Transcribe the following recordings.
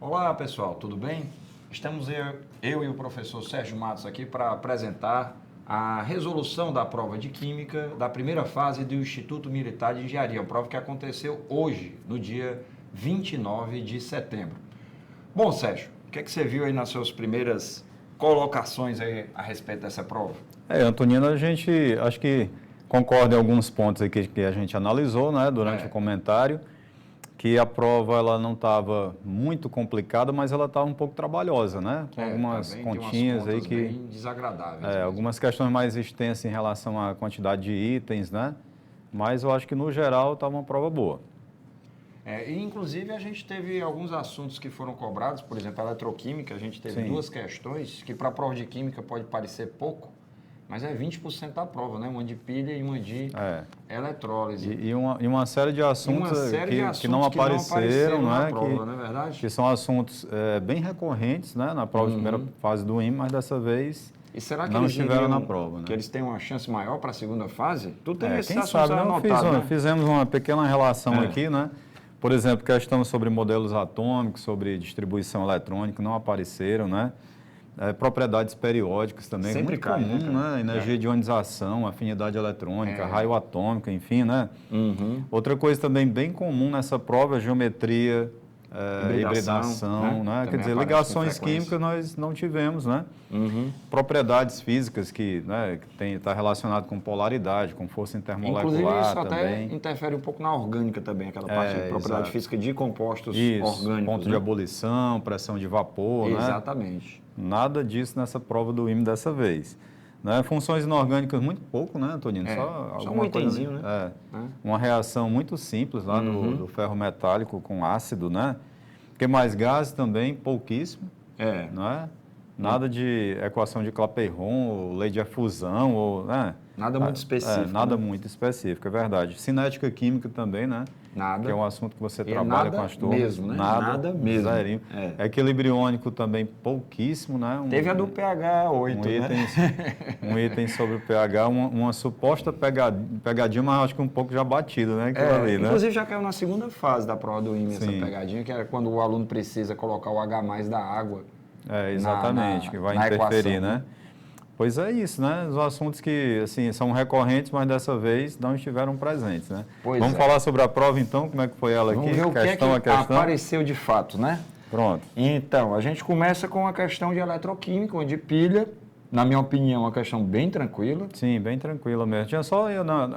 Olá pessoal, tudo bem? Estamos eu e o professor Sérgio Matos aqui para apresentar a resolução da prova de Química da primeira fase do Instituto Militar de Engenharia, uma prova que aconteceu hoje, no dia 29 de setembro. Bom, Sérgio, o que é que você viu aí nas suas primeiras colocações aí a respeito dessa prova? Antonino, a gente acho que concorda em alguns pontos aqui que a gente analisou, né, durante o comentário, que a prova ela não estava muito complicada, mas ela estava um pouco trabalhosa, né? Com algumas continhas tem umas aí que bem desagradáveis. algumas questões mais extensas em relação à quantidade de itens, né? Mas eu acho que no geral estava uma prova boa. E inclusive a gente teve alguns assuntos que foram cobrados, por exemplo, a eletroquímica, a gente teve duas questões que para a prova de química pode parecer pouco, mas é 20% da prova, né? Uma de pilha e uma de eletrólise. E uma série de assuntos, que não apareceram na né? prova, não é verdade? Que são assuntos bem recorrentes, né? Na prova de primeira fase do IME, mas dessa vez e será que não eles estiveram na prova. Né? Que eles têm uma chance maior para a segunda fase? Tu tem Quem esses sabe, assuntos anotados, né? Fizemos uma pequena relação aqui, né? Por exemplo, questões sobre modelos atômicos, sobre distribuição eletrônica, não apareceram, né? Propriedades periódicas também, sempre muito cai, comum, né? Energia de ionização, afinidade eletrônica, raio atômico, enfim, né? Outra coisa também bem comum nessa prova é geometria, hibridação, né? Quer dizer, ligações químicas nós não tivemos, né? Propriedades físicas que está relacionado com polaridade, com força intermolecular. Inclusive isso também. até interfere um pouco na orgânica também, aquela parte de propriedade física de compostos orgânicos. Ponto de ebulição, pressão de vapor, Exatamente. Nada disso nessa prova do IME dessa vez. Né? Funções inorgânicas muito pouco, né, Antonino? Só um itemzinho, né? Uma reação muito simples lá do ferro metálico com ácido, né? Porque mais gases também, pouquíssimo. Né? Nada de equação de Clapeyron, ou lei de efusão, ou, né? Nada muito específico. Nada muito específico, é verdade. Cinética química também, né? Nada. Que é um assunto que você trabalha com as turmas. Mesmo, né? Nada mesmo. Zerinho. Equilíbrio iônico também pouquíssimo, né? Teve a do pH 8, um item sobre o pH, uma suposta pegadinha, mas acho que um pouco já batida, né? Ali, inclusive já caiu na segunda fase da prova do IME essa pegadinha, que é quando o aluno precisa colocar o H+ da água. Exatamente, que vai interferir, equação, né? Pois é isso, né? Os assuntos que, assim, são recorrentes, mas dessa vez não estiveram presentes, né? Vamos falar sobre a prova, então, como é que foi ela aqui? Vamos ver o que apareceu de fato, né? Pronto. Então, a gente começa com a questão de eletroquímica, ou de pilha. Na minha opinião, uma questão bem tranquila. Sim, bem tranquila mesmo. Tinha só,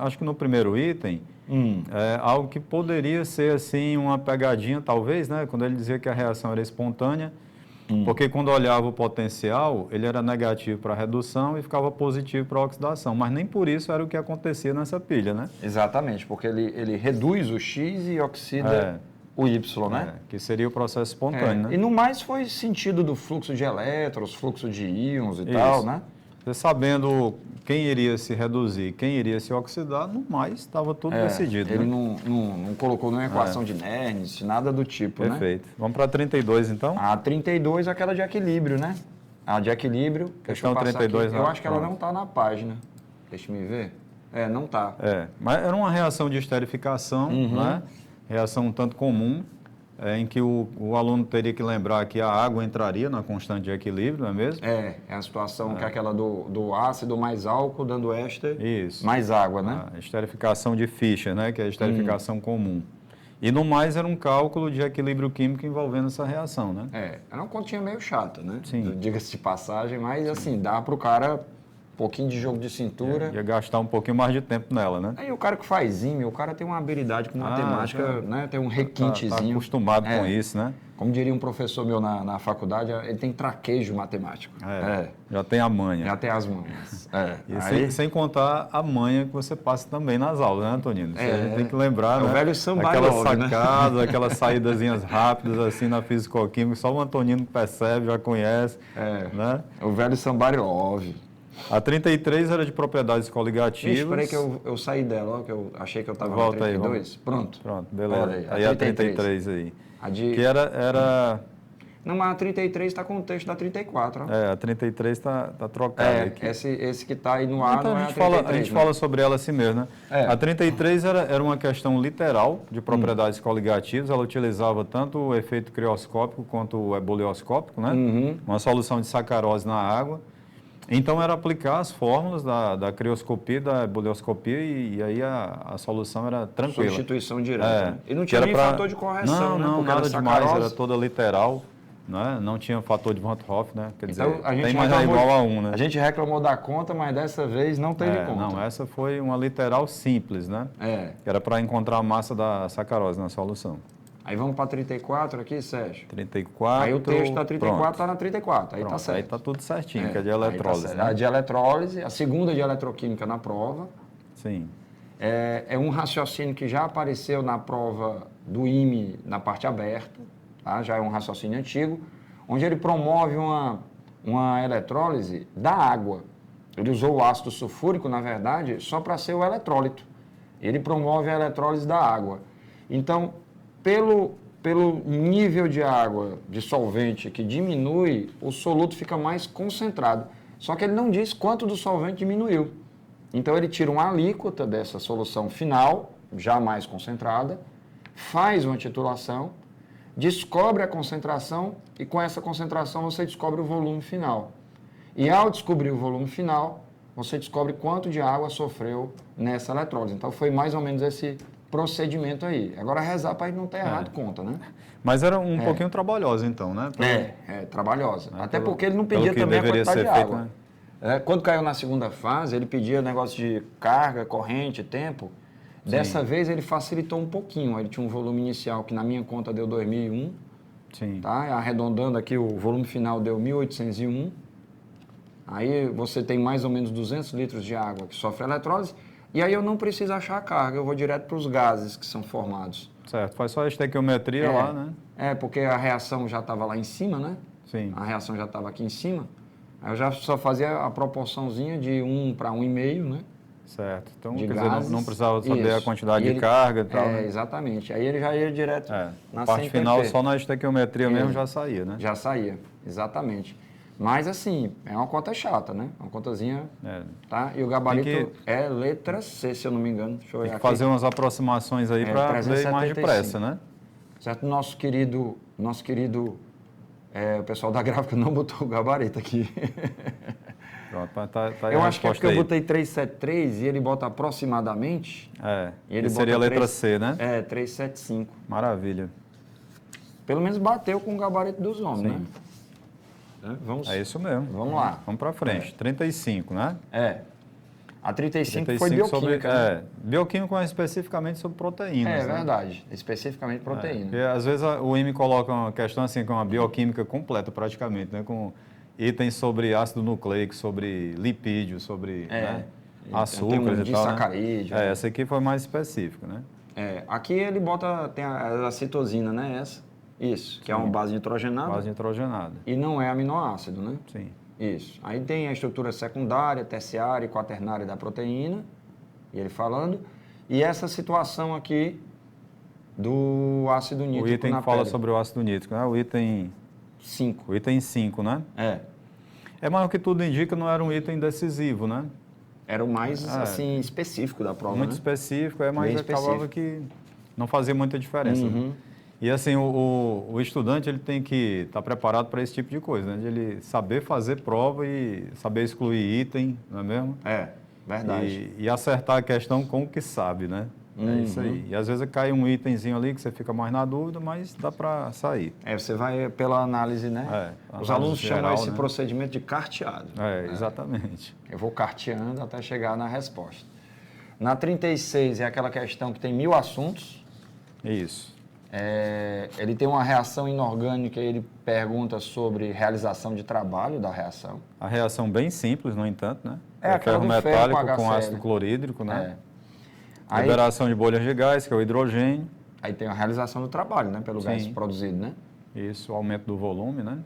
acho que no primeiro item, algo que poderia ser, assim, uma pegadinha, talvez, né? Quando ele dizia que a reação era espontânea, porque quando olhava o potencial, ele era negativo para redução e ficava positivo para oxidação. Mas nem por isso era o que acontecia nessa pilha, né? Exatamente, porque ele reduz o X e oxida o Y, né? Que seria o processo espontâneo, né? E no mais foi sentido do fluxo de elétrons, fluxo de íons e tal, né? Você sabendo quem iria se reduzir, quem iria se oxidar, no mais estava tudo decidido. Ele né? não colocou nenhuma equação de Nernst, nada do tipo, Perfeito. Vamos para a 32, então? A 32 é aquela de equilíbrio, né? A de equilíbrio. Questão 32, eu acho que ela não está na página. Deixa eu ver. Não está. Mas era uma reação de esterificação, né? Reação um tanto comum, em que o aluno teria que lembrar que a água entraria na constante de equilíbrio, não é mesmo? É a situação que é aquela do ácido mais álcool dando éster Isso. mais água, né? A esterificação de Fischer, né? Que é a esterificação comum. E no mais era um cálculo de equilíbrio químico envolvendo essa reação, né? Era uma continha meio chata, né? Sim. Diga-se de passagem, mas assim, dá para o cara um pouquinho de jogo de cintura. Ia gastar um pouquinho mais de tempo nela, né? Aí o cara que faz IME, o cara tem uma habilidade com matemática, né? Tem um requintezinho. Tá acostumado com isso, né? Como diria um professor meu na faculdade, ele tem traquejo matemático. Já tem a manha. Já tem as manhas. E sem contar a manha que você passa também nas aulas, né, Antonino? Você tem que lembrar, né? O velho Sambarov, aquelas sacadas, aquelas saídazinhas rápidas, assim, na fisicoquímica, só o Antonino percebe, já conhece, né? O velho Sambarov. A 33 era de propriedades coligativas. Espera aí que eu saí dela, ó, que eu achei que eu estava na 32. Pronto, beleza. Aí a 33 aí. Que era Não, mas a 33 está com o texto da 34. Ó. A 33 está trocada aqui. Esse que está aí no ar então, não é a 33. A gente fala sobre ela assim mesmo, né? A 33 era uma questão literal de propriedades coligativas, ela utilizava tanto o efeito crioscópico quanto o ebulioscópico, né? Uma solução de sacarose na água. Então, era aplicar as fórmulas da crioscopia, da ebulioscopia e aí a solução era tranquila. Substituição direta. E não tinha nem fator de correção, né? Não, nada demais, era toda literal. Né? Não tinha fator de Van 't Hoff, né? Quer dizer, então, tem mais é igual a 1, né? A gente reclamou da conta, mas dessa vez não teve conta. Não, essa foi uma literal simples, né? Que era para encontrar a massa da sacarose na solução. Aí vamos para 34 aqui, Sérgio. 34. Aí o texto da 34 está na 34, aí está certo. Aí está tudo certinho, que é de eletrólise. Tá né? A de eletrólise, a segunda de eletroquímica na prova. Sim. É um raciocínio que já apareceu na prova do IME na parte aberta. Tá? Já é um raciocínio antigo, onde ele promove uma eletrólise da água. Ele usou o ácido sulfúrico, na verdade, só para ser o eletrólito. Ele promove a eletrólise da água. Então, pelo nível de água, de solvente que diminui, o soluto fica mais concentrado. Só que ele não diz quanto do solvente diminuiu. Então, ele tira uma alíquota dessa solução final, já mais concentrada, faz uma titulação, descobre a concentração e com essa concentração você descobre o volume final. E ao descobrir o volume final, você descobre quanto de água sofreu nessa eletrólise. Então foi mais ou menos esse procedimento aí. Agora rezar para ele não ter errado conta, né? Mas era um pouquinho trabalhosa então, né? Trabalhosa. Até porque ele não pedia também a quantidade de água. Né? Quando caiu na segunda fase, ele pedia negócio de carga, corrente, tempo. Dessa vez ele facilitou um pouquinho, ele tinha um volume inicial que na minha conta deu 2001, Sim. Tá? Arredondando aqui o volume final deu 1801, aí você tem mais ou menos 200 litros de água que sofre eletrólise, e aí eu não preciso achar a carga, eu vou direto para os gases que são formados. Certo, faz só a estequiometria lá, né? Porque a reação já estava lá em cima, né? Sim. A reação já estava aqui em cima, aí eu já só fazia a proporçãozinha de 1 para 1,5, né? Certo. Então, de quer gases, dizer, não precisava saber a quantidade de carga e tal. Né? Exatamente. Aí ele já ia direto na parte final, só na estequiometria mesmo já saía, né? Já saía, exatamente. Mas, assim, é uma conta chata, né? Uma contazinha, tá? E o gabarito é letra C, se eu não me engano. Deixa eu olhar aqui. Fazer umas aproximações aí para ver mais depressa, né? Certo? Nosso querido o pessoal da gráfica não botou o gabarito aqui. Pronto, tá eu acho que é porque eu botei 373 e ele bota aproximadamente. E ele seria a letra C, né? 375. Maravilha. Pelo menos bateu com o gabarito dos homens, né? É isso mesmo. Vamos lá. Vamos para frente. 35, né? A 35 foi bioquímica. Bioquímico é especificamente sobre proteínas. É verdade. Especificamente proteína. Porque às vezes o IME coloca uma questão assim, com uma bioquímica completa praticamente, né? Com itens sobre ácido nucleico, sobre lipídio, sobre açúcares e tal. Sacarídeo. Essa aqui foi mais específica, né? Aqui ele bota, tem a citosina, né? Essa. Isso, que é uma base nitrogenada. Base nitrogenada. E não é aminoácido, né? Sim. Isso. Aí tem a estrutura secundária, terciária e quaternária da proteína, e ele falando. E essa situação aqui do ácido nítrico. O item que fala sobre o ácido nítrico, né? O item 5. O item 5, né? Mas o que tudo indica não era um item decisivo, né? Era o mais, assim, específico da prova, muito específico, mas acabava que não fazia muita diferença. Uhum. E assim, o estudante ele tem que estar preparado para esse tipo de coisa, né? De ele saber fazer prova e saber excluir item, não é mesmo? Verdade. E acertar a questão com o que sabe, né? É isso aí. E às vezes cai um itemzinho ali que você fica mais na dúvida, mas dá para sair. Você vai pela análise, né? Os alunos chamam esse procedimento de carteado. Exatamente. Eu vou carteando até chegar na resposta. Na 36 é aquela questão que tem 1000 assuntos. Isso. Ele tem uma reação inorgânica e ele pergunta sobre realização de trabalho da reação. A reação bem simples, no entanto, né? Ferro metálico com ácido clorídrico, né? Liberação de bolhas de gás, que é o hidrogênio. Aí tem a realização do trabalho, né? Pelo gás produzido, né? Isso, aumento do volume, né?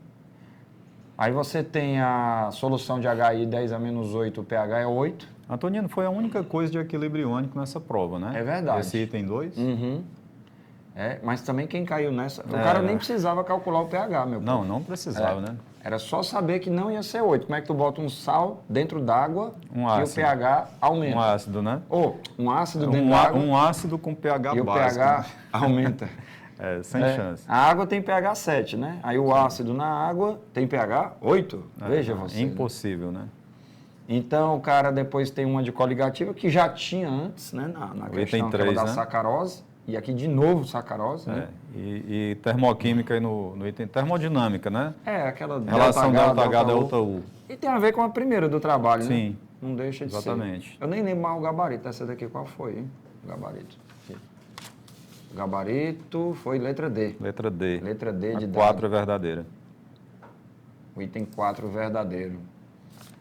Aí você tem a solução de HI 10A-8, o pH é 8. Antonino, foi a única coisa de equilíbrio iônico nessa prova, né? É verdade. Esse item 2. Mas também quem caiu nessa... O cara nem precisava calcular o pH, meu povo. Não precisava, né? Era só saber que não ia ser 8. Como é que tu bota um sal dentro d'água e o pH aumenta? Um ácido, né? Ou um ácido dentro d'água. Um ácido com pH e básico. E o pH aumenta. Sem chance. A água tem pH 7, né? Aí o ácido na água tem pH 8. Veja você. Impossível, né? Então, o cara depois tem uma de coligativa que já tinha antes, né? Na questão 3, da sacarose. E aqui de novo sacarose, né? E termoquímica aí no item termodinâmica, né? Aquela relação delta-H, delta-U. E tem a ver com a primeira do trabalho, né? Sim. Não deixa de ser. Exatamente. Eu nem lembro mais o gabarito. Essa daqui qual foi, hein? O gabarito. Aqui. O gabarito foi letra D. Letra D. Letra D de 4 é verdadeira. O item 4 verdadeiro.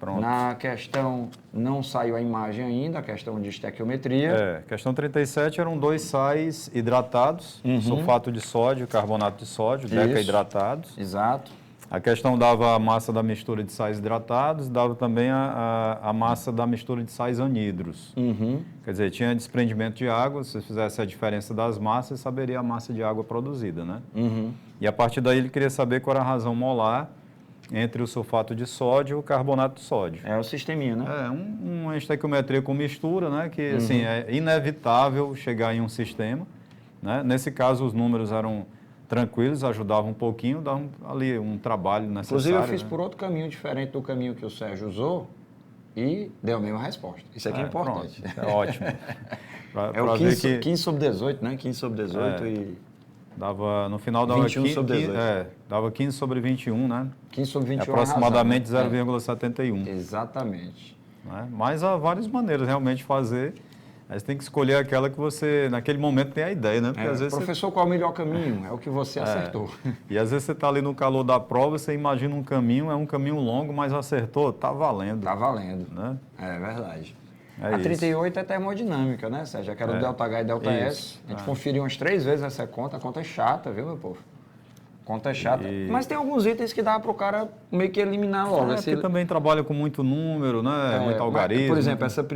Pronto. Na questão, não saiu a imagem ainda, a questão de estequiometria. Questão 37 eram 2 sais hidratados, sulfato de sódio, carbonato de sódio, deca-hidratados. Exato. A questão dava a massa da mistura de sais hidratados, dava também a massa da mistura de sais anidros. Quer dizer, tinha desprendimento de água, se você fizesse a diferença das massas, saberia a massa de água produzida, né? E a partir daí ele queria saber qual era a razão molar entre o sulfato de sódio e o carbonato de sódio. É o sisteminha, né? Uma estequiometria com mistura, né? Que, assim, é inevitável chegar em um sistema, né? Nesse caso, os números eram tranquilos, ajudavam um pouquinho, davam ali um trabalho necessário. Inclusive, eu fiz por outro caminho diferente do caminho que o Sérgio usou e deu a mesma resposta. Isso aqui é importante. Pronto, é ótimo. O 15 sobre 18, né? 15 sobre 18 e... Dava, no final dava 21 sobre 18. Dava 15 sobre 21, né? 15 sobre 21 aproximadamente 0,71. Exatamente. Né? Mas há várias maneiras realmente de fazer. Aí você tem que escolher aquela que você, naquele momento, tem a ideia, né? Porque, às vezes professor, qual é o melhor caminho? É o que você acertou. E às vezes você está ali no calor da prova, você imagina um caminho, é um caminho longo, mas acertou, tá valendo. Tá valendo. Né? É verdade. A 38 é termodinâmica, né, Sérgio? Já que era o ΔH e ΔS. A gente conferiu umas 3 vezes essa conta. A conta é chata, viu, meu povo? Conta é chata. Mas tem alguns itens que dá para o cara meio que eliminar logo. Porque também trabalha com muito número, né? Muito algarismo. Por exemplo, essa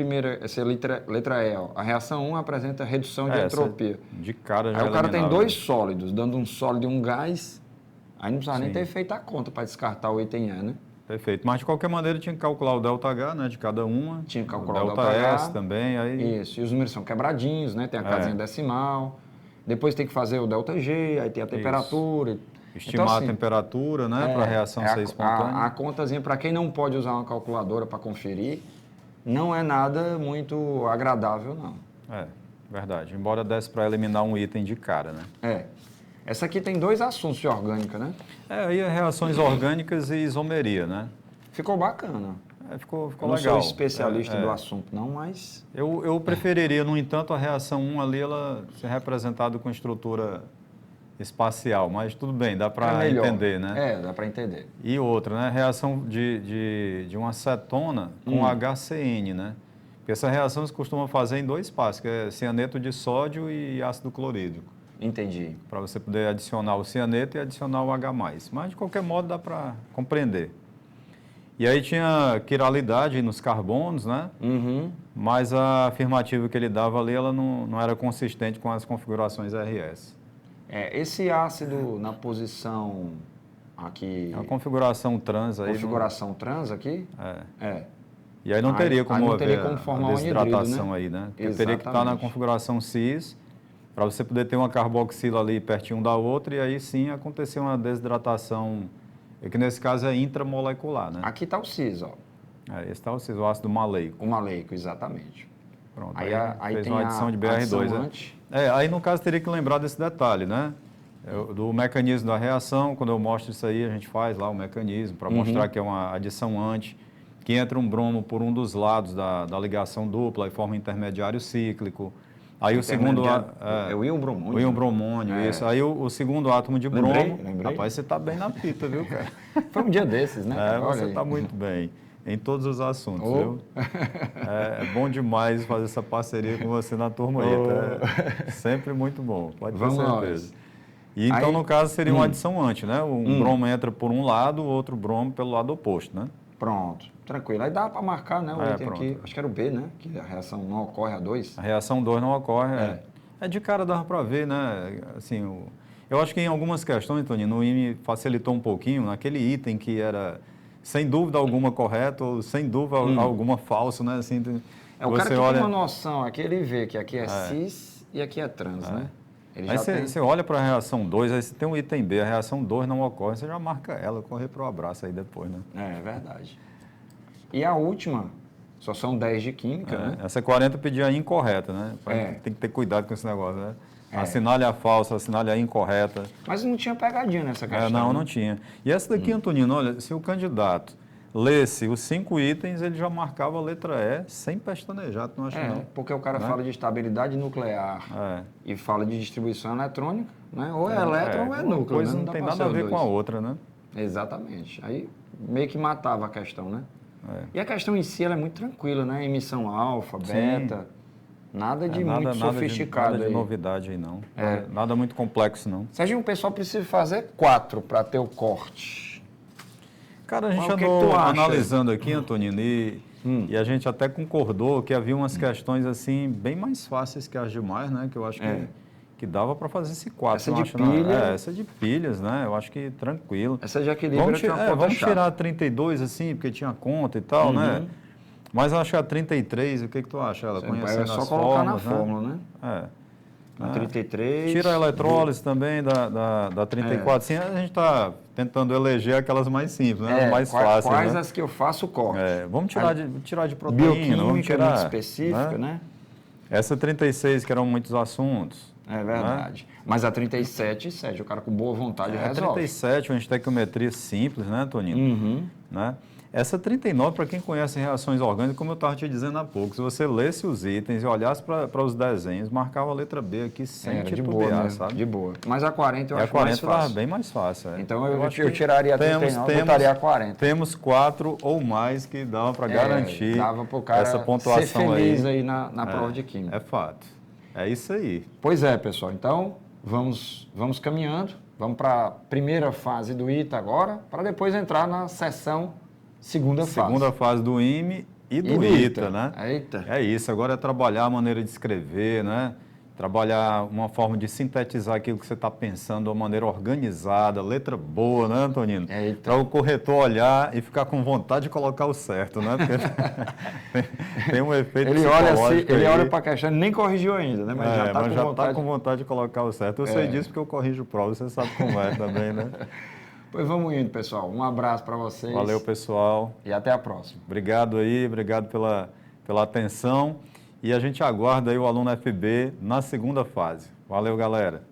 letra E, ó, a reação 1 apresenta redução de entropia. De cara já Aí o cara tem 2 sólidos, dando um sólido e um gás. Aí não precisava nem ter feito a conta para descartar o item E, né? Perfeito. Mas, de qualquer maneira, tinha que calcular o ΔH, né, de cada uma. Tinha que calcular o ΔS também. Aí... Isso. E os números são quebradinhos, né? Tem a casinha decimal. Depois tem que fazer o ΔG, aí tem a temperatura. Estimar então, assim, a temperatura, né, para a reação ser espontânea. A contazinha, para quem não pode usar uma calculadora para conferir, não é nada muito agradável, não. Verdade. Embora desse para eliminar um item de cara, né? Essa aqui tem 2 assuntos de orgânica, né? Aí reações orgânicas e isomeria, né? Ficou bacana. Ficou legal. Eu não sou especialista do assunto, não, mas... Eu preferiria, no entanto, a reação 1 ali, ela ser representada com estrutura espacial, mas tudo bem, dá para entender, né? Dá para entender. E outra, né? Reação de uma cetona com HCN, né? Porque essa reação se costuma fazer em 2 passos, que é cianeto de sódio e ácido clorídrico. Entendi. Para você poder adicionar o cianeto e adicionar o H+. Mas, de qualquer modo, dá para compreender. E aí tinha quiralidade nos carbonos, né? Mas a afirmativa que ele dava ali, ela não era consistente com as configurações RS. Esse ácido na posição aqui... A configuração trans aí... Configuração trans aqui? E aí não teria como haver formar a desidratação um aí, né? Porque teria que estar na configuração cis, para você poder ter uma carboxila ali pertinho da outra, e aí sim acontecer uma desidratação, que nesse caso é intramolecular, né? Aqui está o cis, ó. Esse está o cis, o ácido maleico. O maleico, exatamente. Pronto, aí fez uma adição de BR2. Aí no caso teria que lembrar desse detalhe, né? Do mecanismo da reação, quando eu mostro isso aí, a gente faz lá o mecanismo, para mostrar que é uma adição anti, que entra um bromo por um dos lados da ligação dupla e forma um intermediário cíclico. Aí o segundo... É o íon bromônio. O íon bromônio, isso. Aí o segundo átomo de bromo... Lembrei. Rapaz, você está bem na fita, viu, cara? Foi um dia desses, né? Você está muito bem em todos os assuntos, viu? É bom demais fazer essa parceria com você na turma aí, tá? Sempre muito bom, pode ter certeza. E então, no caso, seria uma adição anti, né? Um bromo entra por um lado, o outro bromo pelo lado oposto, né? Pronto, tranquilo. Aí dá para marcar, né? O item aqui, acho que era o B, né? Que a reação não ocorre a 2. A reação 2 não ocorre, De cara dava para ver, né? Assim, eu acho que em algumas questões, Toninho, no IME facilitou um pouquinho, naquele item que era sem dúvida alguma correto ou sem dúvida alguma falso, né? Assim, o cara que tem uma noção, aqui ele vê que aqui é cis e aqui é trans, né? Ele aí você olha para a reação 2, aí você tem um item B, a reação 2 não ocorre, você já marca ela, correr para o abraço aí depois, né? É verdade. E a última, só são 10 de química, né? Essa 40 pedia a incorreta, né? Tem que ter cuidado com esse negócio, né? Assinale a falsa, assinale a incorreta. Mas não tinha pegadinha nessa questão. Não tinha. E essa daqui, Antonino, olha, se o candidato lesse os 5 itens, ele já marcava a letra E sem pestanejar, tu não acha não? Porque o cara fala de estabilidade nuclear e fala de distribuição eletrônica, né? Ou é elétron ou é núcleo. Coisa né? não tem nada a ver com a outra, né? Exatamente. Aí meio que matava a questão, né? E a questão em si ela é muito tranquila, né? Emissão alfa, beta, nada de muito sofisticado. Nada de novidade aí, não. Nada muito complexo, não. Sérgio, o pessoal precisa fazer 4 para ter o corte. Cara, a gente andou analisando aqui, Antonino, e a gente até concordou que havia umas questões assim bem mais fáceis que as demais, né? Que eu acho que dava para fazer esse 4. Essa de pilha. Essa de pilhas, né? Eu acho que tranquilo. Essa de equilíbrio vamos tirar 32 assim, porque tinha conta e tal, né? Mas eu acho que a 33, o que tu acha? Ela conhecendo as fórmulas, colocar na fórmula, né? A 33. Tira a eletrólise também da 34. Sim, a gente está tentando eleger aquelas mais simples, né? As mais fáceis. Quais né? as que eu faço o corte? Vamos tirar de proteína. Bioquímica, vamos tirar, muito específica, né? Essa 36, que eram muitos assuntos. É verdade. Né? Mas a 37, Sérgio, o cara com boa vontade resolve. A 37, uma estequiometria simples, né, Toninho? Né? Essa 39, para quem conhece reações orgânicas, como eu estava te dizendo há pouco, se você lesse os itens e olhasse para os desenhos, marcava a letra B aqui sem titubear, sabe? De boa. Mas a 40 eu acho mais fácil. A 40 bem mais fácil. Então eu tiraria a 39, botaria a 40. Temos 4 ou mais que dava para garantir dava pro cara essa pontuação ser feliz aí na prova de química. É fato. É isso aí. Pois é, pessoal. Então, vamos caminhando. Vamos para a primeira fase do ITA agora, para depois entrar na sessão segunda fase do IME e do ITA, né? Eita. É isso, agora é trabalhar a maneira de escrever, né? Trabalhar uma forma de sintetizar aquilo que você está pensando de uma maneira organizada, letra boa, né, Antonino? Para o corretor olhar e ficar com vontade de colocar o certo, né? Porque tem um efeito ele olha para a questão, nem corrigiu ainda, né? Mas já está com vontade de colocar o certo. Eu sei disso porque eu corrijo prova, você sabe como é também, né? Pois vamos indo, pessoal. Um abraço para vocês. Valeu, pessoal. E até a próxima. Obrigado aí, obrigado pela atenção. E a gente aguarda aí o aluno FB na segunda fase. Valeu, galera.